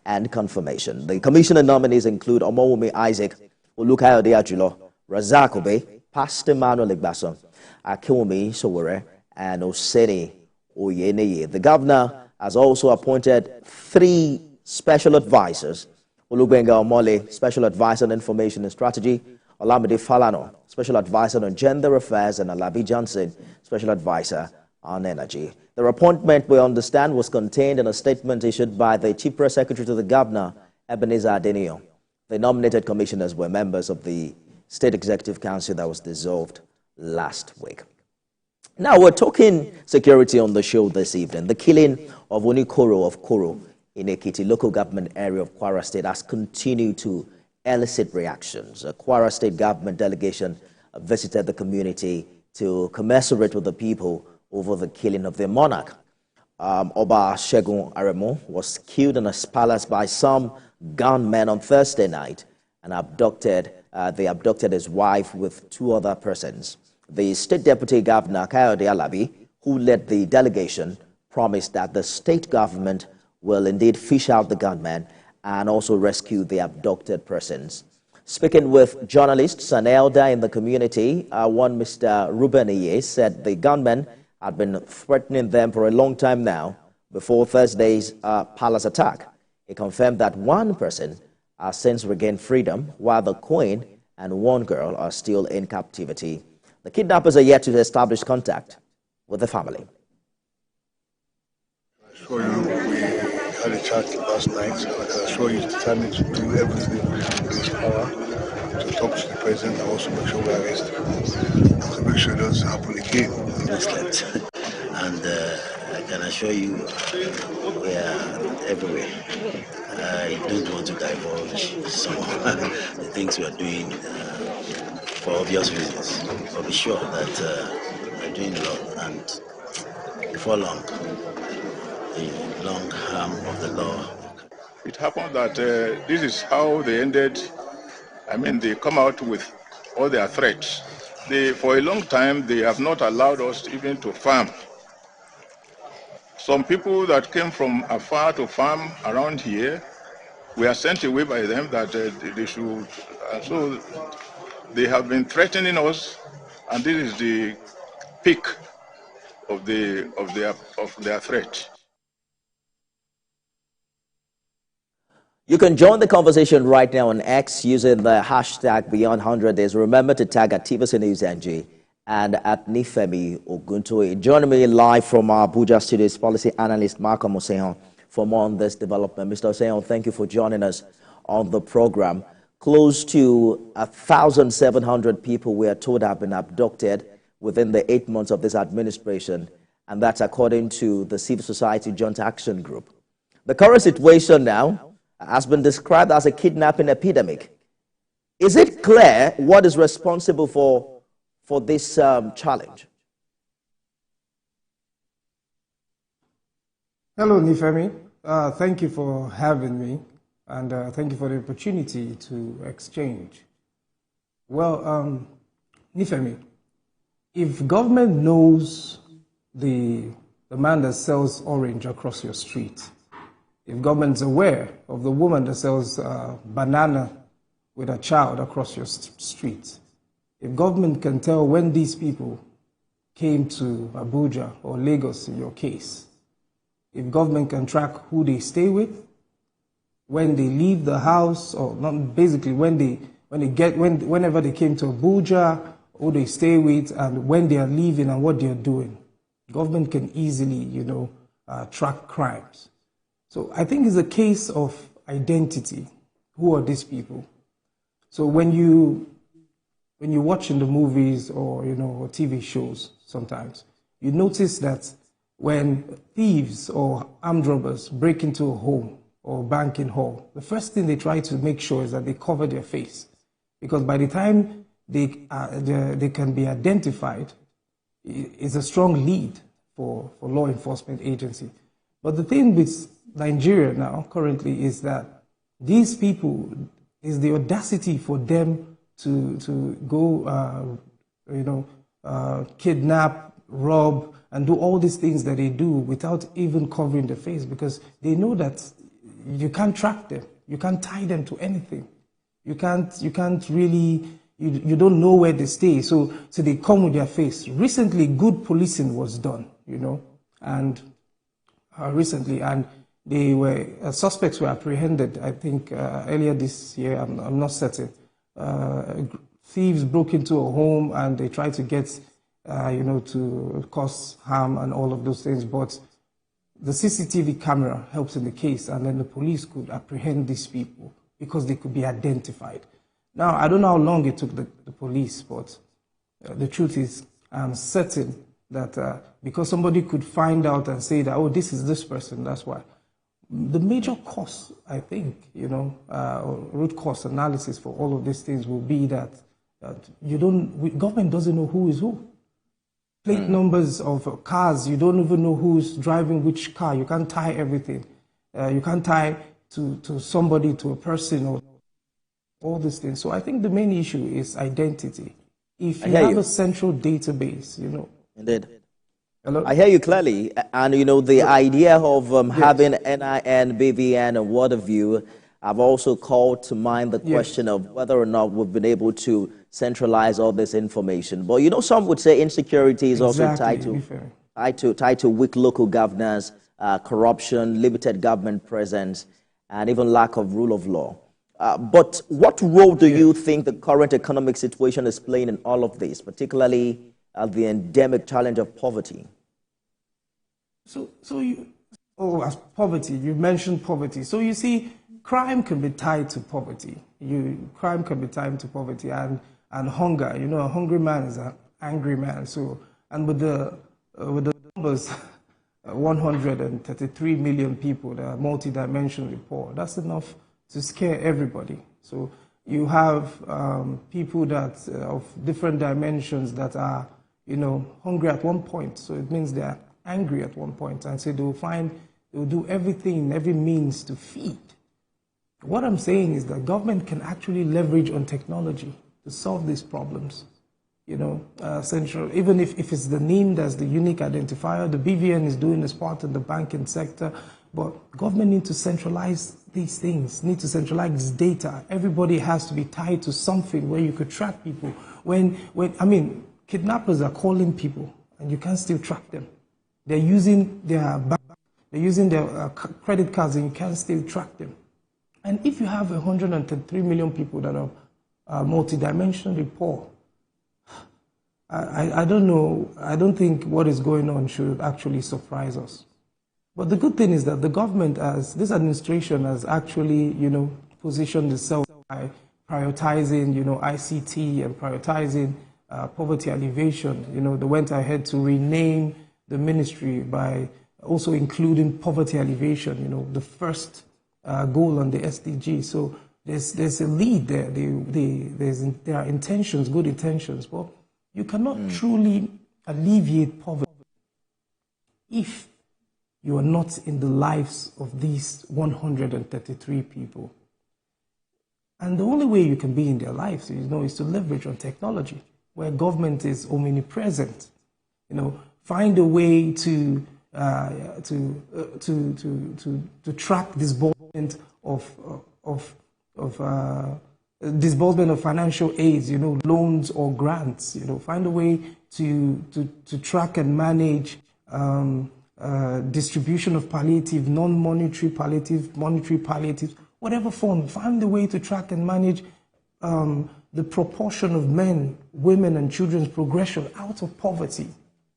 and confirmation. The commissioner nominees include Omowumi Isaac, Olukayode Ajulo, Razak Obe, Pastor Manuel Igbason, Akiwumi Sowore, and Oseni Oyeneye. The governor has also appointed 3 special advisors: Olubenga Omole, Special Advisor on Information and Strategy; Olamide Falano, Special Advisor on Gender Affairs; and Alabi Johnson, Special Advisor on Energy. Their appointment, we understand, was contained in a statement issued by the Chief Press Secretary to the Governor, Ebenezer Adenio. The nominated commissioners were members of the State Executive Council that was dissolved last week. Now, we're talking security on the show this evening. The killing of Onikoro of Koro in Ekiti, local government area of Kwara State, has continued to elicit reactions. A Kwara State government delegation visited the community to commiserate with the people over the killing of their monarch. Oba Shegun Aremo was killed in a palace by some gunmen on Thursday night and they abducted his wife with 2 other persons. The state deputy governor, Kayode Alabi, who led the delegation, promised that the state government will indeed fish out the gunmen and also rescue the abducted persons. Speaking with journalists, an elder in the community, one Mr. Ruben Iye, said the gunmen had been threatening them for a long time now before Thursday's palace attack. He confirmed that 1 person has since regained freedom, while the queen and 1 girl are still in captivity. The kidnappers are yet to establish contact with the family. I assure you, we had a chat last night. I can assure you, it's determined to do everything in his power to talk to the president and also make sure we arrest him, to make sure it doesn't happen again. And I can assure you, we are everywhere. I don't want to divulge some of the things we are doing for obvious reasons, but be sure that we're doing a lot, and before long, the long arm of the law. It happened that this is how they ended. I mean, they come out with all their threats. For a long time, they have not allowed us even to farm. Some people that came from afar to farm around here, we are sent away by them that they should. So they have been threatening us, and this is the peak of their threat. You can join the conversation right now on X using the hashtag Beyond 100 Days. Remember to tag at TVC News NG and at Nifemi Oguntoye. Joining me live from our Abuja studios, policy analyst Malcolm Osehan, for more on this development. Mr. Osehan, thank you for joining us on the program. Close to 1,700 people, we are told, have been abducted within the 8 months of this administration, and that's according to the Civil Society Joint Action Group. The current situation now has been described as a kidnapping epidemic. Is it clear what is responsible for this challenge? Hello, Nifemi. Thank you for having me, and thank you for the opportunity to exchange. Well, Nifemi, if government knows the man that sells orange across your street, if government's aware of the woman that sells banana with a child across your street, if government can tell when these people came to Abuja or Lagos in your case, if government can track who they stay with, when they leave the house, or not, basically whenever they came to Abuja, who they stay with, and when they are leaving and what they are doing, government can easily, track crimes. So I think it's a case of identity. Who are these people? So when you're watching the movies or or TV shows, sometimes you notice that when thieves or armed robbers break into a home or banking hall, the first thing they try to make sure is that they cover their face, because by the time they can be identified, it's a strong lead for law enforcement agency. But the thing with Nigeria now currently is that these people, is the audacity for them to go, kidnap, rob, and do all these things that they do without even covering their face, because they know that you can't track them. You can't tie them to anything. You can't really, you don't know where they stay. So they come with their face. Recently, good policing was done, and recently, and they were, suspects were apprehended, I think, earlier this year, I'm not certain. Thieves broke into a home and they tried to get, to cause harm and all of those things, but the CCTV camera helps in the case, and then the police could apprehend these people because they could be identified. Now, I don't know how long it took the police, but the truth is, I'm certain that because somebody could find out and say that, oh, this is this person, that's why. The major cause, I think, root cause analysis for all of these things will be that government doesn't know who is who. Plate numbers of cars, you don't even know who's driving which car. You can't tie everything. You can't tie to somebody, to a person, or all these things. So I think the main issue is identity. If you have a central database, Indeed. Hello? I hear you clearly. And, the idea of having NIN, BVN, and what have you, I've also called to mind the question of whether or not we've been able to centralize all this information. But, some would say insecurity is also tied to weak local governance, corruption, limited government presence, and even lack of rule of law. But what role do you think the current economic situation is playing in all of this, particularly the endemic challenge of poverty? As poverty, you mentioned poverty. So you see, crime can be tied to poverty. Crime can be tied to poverty and hunger. A hungry man is an angry man. So, and with the numbers, 133 million people that are multidimensionally poor, that's enough to scare everybody. So you have people that of different dimensions that are, hungry at one point. So it means they are angry at one point, and so they'll do everything, every means to feed. What I'm saying is that government can actually leverage on technology to solve these problems. Central, even if it's the name that's the unique identifier, the BVN is doing its part in the banking sector, but government needs to centralize these things, need to centralize data. Everybody has to be tied to something where you could track people. Kidnappers are calling people, and you can still track them. They're using their credit cards, and you can still track them. And if you have 103 million people that are multidimensionally poor, I don't know. I don't think what is going on should actually surprise us. But the good thing is that the government, this administration, has actually, positioned itself by prioritizing, ICT and prioritizing poverty alleviation. They went ahead to rename the ministry by also including poverty alleviation, the first goal on the SDG. So there's a lead there. There are intentions, good intentions, but you cannot truly alleviate poverty if you are not in the lives of these 133 people. And the only way you can be in their lives, is to leverage on technology, where government is omnipresent. Find a way to track disbursement disbursement of financial aids, loans or grants. Find a way to track and manage distribution of palliative, non-monetary palliative, monetary palliative, whatever form. Find a way to track and manage the proportion of men, women, and children's progression out of poverty.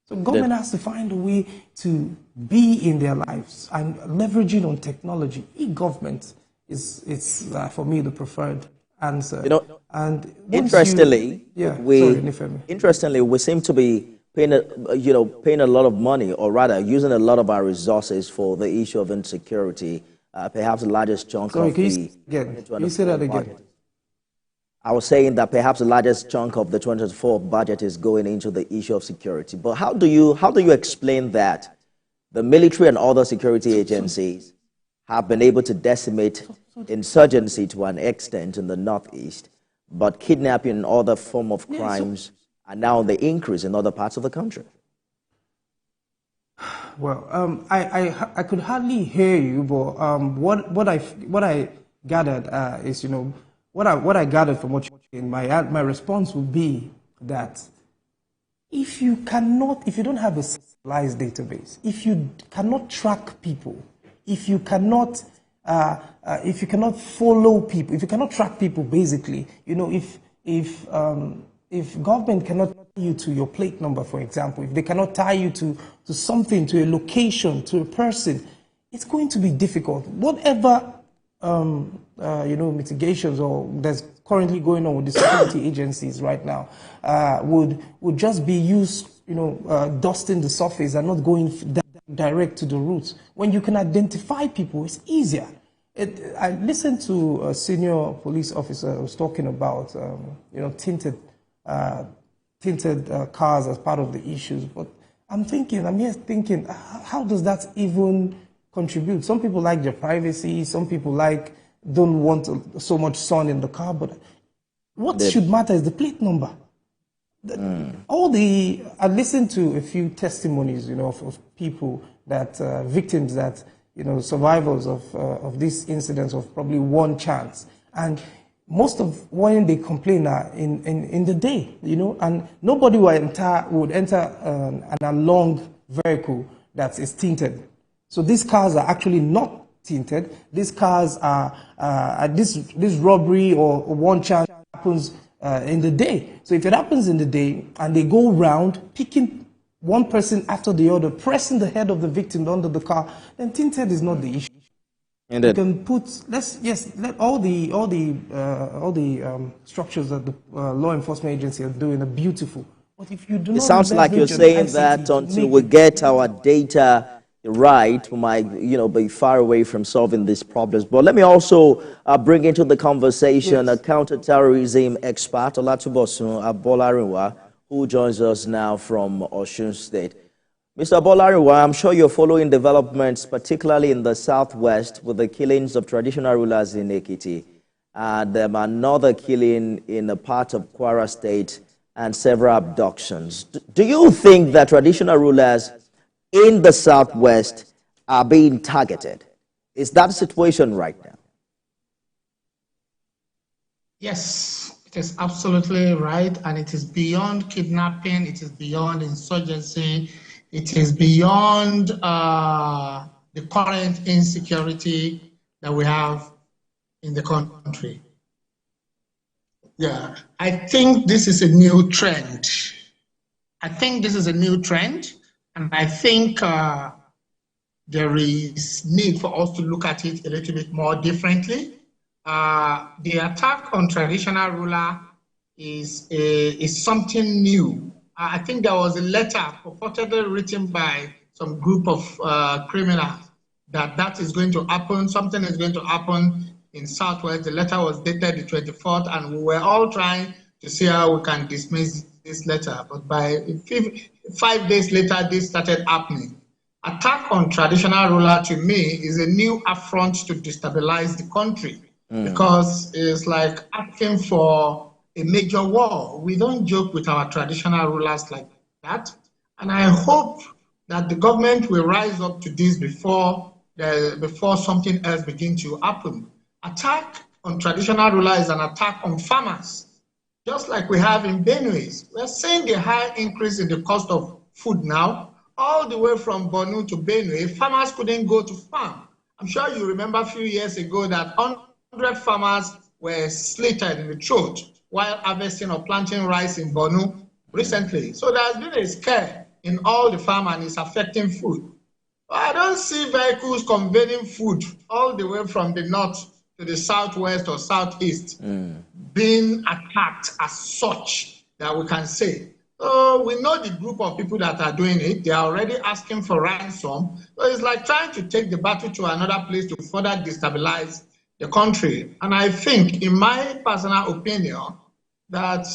So government has to find a way to be in their lives, and leveraging on technology. E-government is for me the preferred answer. And interestingly, we seem to be paying a lot of money, or rather using a lot of our resources for the issue of insecurity. Perhaps the largest chunk of the. Can you say that again? I was saying that perhaps the largest chunk of the 2024 budget is going into the issue of security. But how do you explain that the military and other security agencies have been able to decimate insurgency to an extent in the Northeast, but kidnapping and other form of crimes are now on the increase in other parts of the country? Well, I could hardly hear you, but what I gathered is, you know, what I gathered from what you're saying, my response would be that if you don't have a centralized database, if you cannot track people, if you cannot follow people, if you cannot track people, basically, you know, if government cannot tie you to your plate number, for example, if they cannot tie you to something, to a location, to a person, it's going to be difficult. Whatever you know, mitigations or that's currently going on with the security agencies right now would just be used, you know, dusting the surface and not going direct to the roots. When you can identify people, it's easier. I listened to a senior police officer who was talking about, you know, tinted cars as part of the issues. But I'm here thinking, how does that even contribute? Some people like their privacy. Some people don't want so much sun in the car. But what should matter is the plate number. I listened to a few testimonies, you know, of people that victims that, you know, survivors of these incidents of probably one chance, and most of when they complain are in the day, you know, and nobody would enter an along vehicle that is tinted. So these cars are actually not tinted. These cars are this robbery or one chance happens in the day. So if it happens in the day and they go around picking one person after the other, pressing the head of the victim under the car, then tinted is not the issue. You can put let all the structures that the law enforcement agency are doing are beautiful. But if you do not, it sounds like you're saying that until we get our data right, we might, you know, be far away from solving these problems. But let me also bring into the conversation a counterterrorism expert, Olatubosun Abolarinwa, who joins us now from Osun State. Mr. Abolarinwa, I'm sure you're following developments, particularly in the southwest, with the killings of traditional rulers in Ekiti, and another killing in a part of Kwara State, and several abductions. Do you think that traditional rulers in the southwest are being targeted? Is that the situation right now? Yes, it is absolutely right, and it is beyond kidnapping, it is beyond insurgency, it is beyond the current insecurity that we have in the country. Yeah, I think this is a new trend. And I think there is need for us to look at it a little bit more differently. The attack on traditional ruler is something new. I think there was a letter purportedly written by some group of criminals that is going to happen, something is going to happen in Southwest. The letter was dated the 24th, and we were all trying to see how we can dismiss this letter. But by 5 days later, this started happening. Attack on traditional ruler, to me, is a new affront to destabilize the country, because it's like asking for a major war. We don't joke with our traditional rulers like that. And I hope that the government will rise up to this before something else begins to happen. Attack on traditional rulers is an attack on farmers, just like we have in Benue. We're seeing the high increase in the cost of food now, all the way from Borno to Benue. Farmers couldn't go to farm. I'm sure you remember a few years ago that 100 farmers were slitted in the throat while harvesting or planting rice in Borno recently. So there's been a scare in all the farm, and it's affecting food. I don't see vehicles conveying food all the way from the north to the southwest or southeast being attacked as such that we can say. So we know the group of people that are doing it. They are already asking for ransom. So it's like trying to take the battle to another place to further destabilize the country. And I think, in my personal opinion, that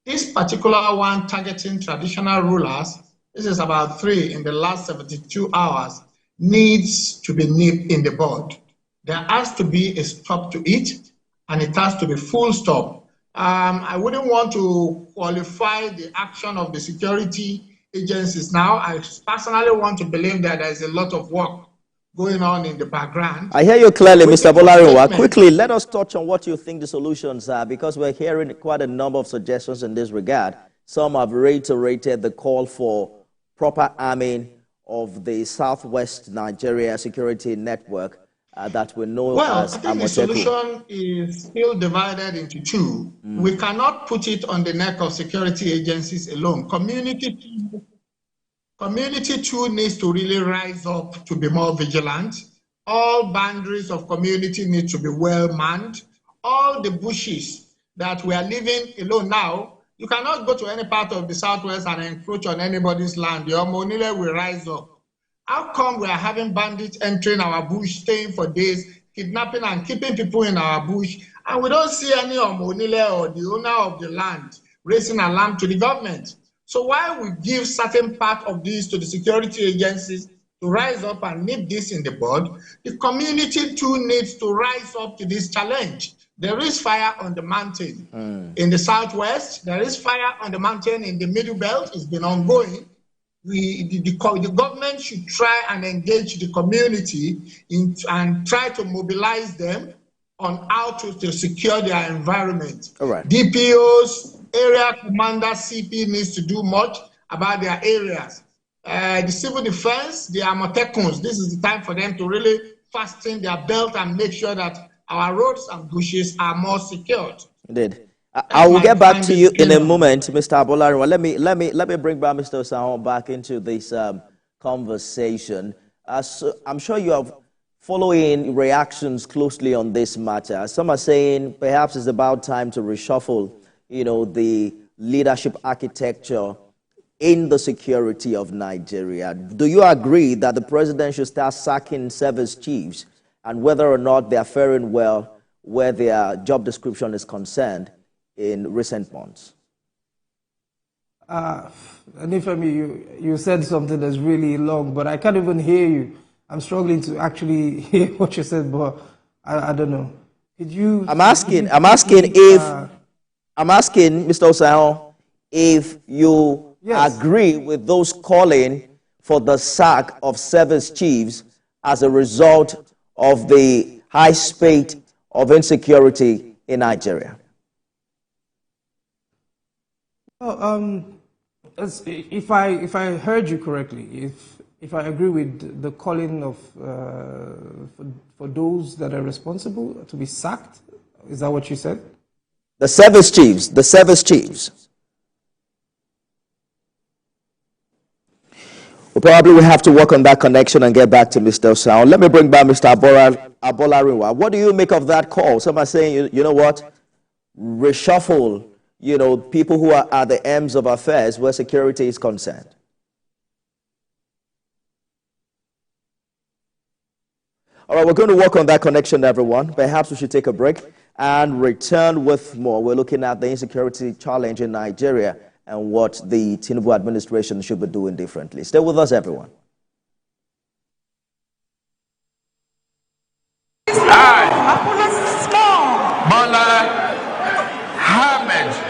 this particular one targeting traditional rulers, this is about 3 in the last 72 hours, needs to be nipped in the bud. There has to be a stop to it, and it has to be full stop. I wouldn't want to qualify the action of the security agencies now. I personally want to believe that there's a lot of work going on in the background. I hear you clearly, Mr. Bolariwa. Quickly, let us touch on what you think the solutions are, because we're hearing quite a number of suggestions in this regard. Some have reiterated the call for proper arming of the Southwest Nigeria security network that we know as I think the solution is still divided into two. We cannot put it on the neck of security agencies alone. Community too needs to really rise up to be more vigilant. All boundaries of community need to be well manned. All the bushes that we are living alone now, you cannot go to any part of the Southwest and encroach on anybody's land. The Omonile will rise up. How come we are having bandits entering our bush, staying for days, kidnapping and keeping people in our bush, and we don't see any Omonile or the owner of the land raising alarm to the government? So while we give certain part of this to the security agencies to rise up and nip this in the bud, the community too needs to rise up to this challenge. There is fire on the mountain in the Southwest. There is fire on the mountain in the Middle Belt. It's been ongoing. The government should try and engage the community and try to mobilize them on how to secure their environment. All right. DPOs, area commander, CP needs to do much about their areas. The civil defense, the Amotekons, this is the time for them to really fasten their belt and make sure that our roads and bushes are more secured. Indeed. I will get back to you in a moment, Mr. Bolariwa. Let me bring back Mr. Sahon back into this conversation. So I'm sure you are following reactions closely on this matter. Some are saying perhaps it's about time to reshuffle, the leadership architecture in the security of Nigeria. Do you agree that the president should start sacking service chiefs, and whether or not they are faring well where their job description is concerned in recent months? Nifemi, you said something that's really long, but I can't even hear you. I'm struggling to actually hear what you said, but I don't know. Could you? I'm asking, Mr. Osayon, if you agree with those calling for the sack of service chiefs as a result of the high spate of insecurity in Nigeria. Well, if I heard you correctly, if I agree with the calling of for those that are responsible to be sacked, is that what you said? The service chiefs. Well, probably we have to work on that connection and get back to Mr. Sound. Let me bring back Mr. Abolariwa. What do you make of that call? Some are saying, you know what, reshuffle, people who are at the ends of affairs where security is concerned. All right, we're going to work on that connection, everyone. Perhaps we should take a break and return with more. We're looking at the insecurity challenge in Nigeria and what the Tinubu administration should be doing differently. Stay with us, everyone. I,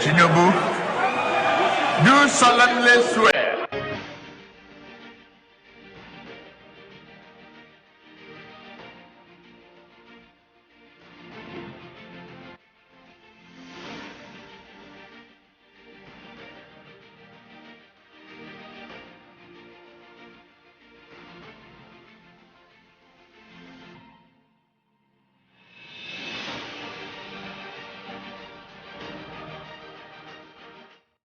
Tinubu, do solemnly swear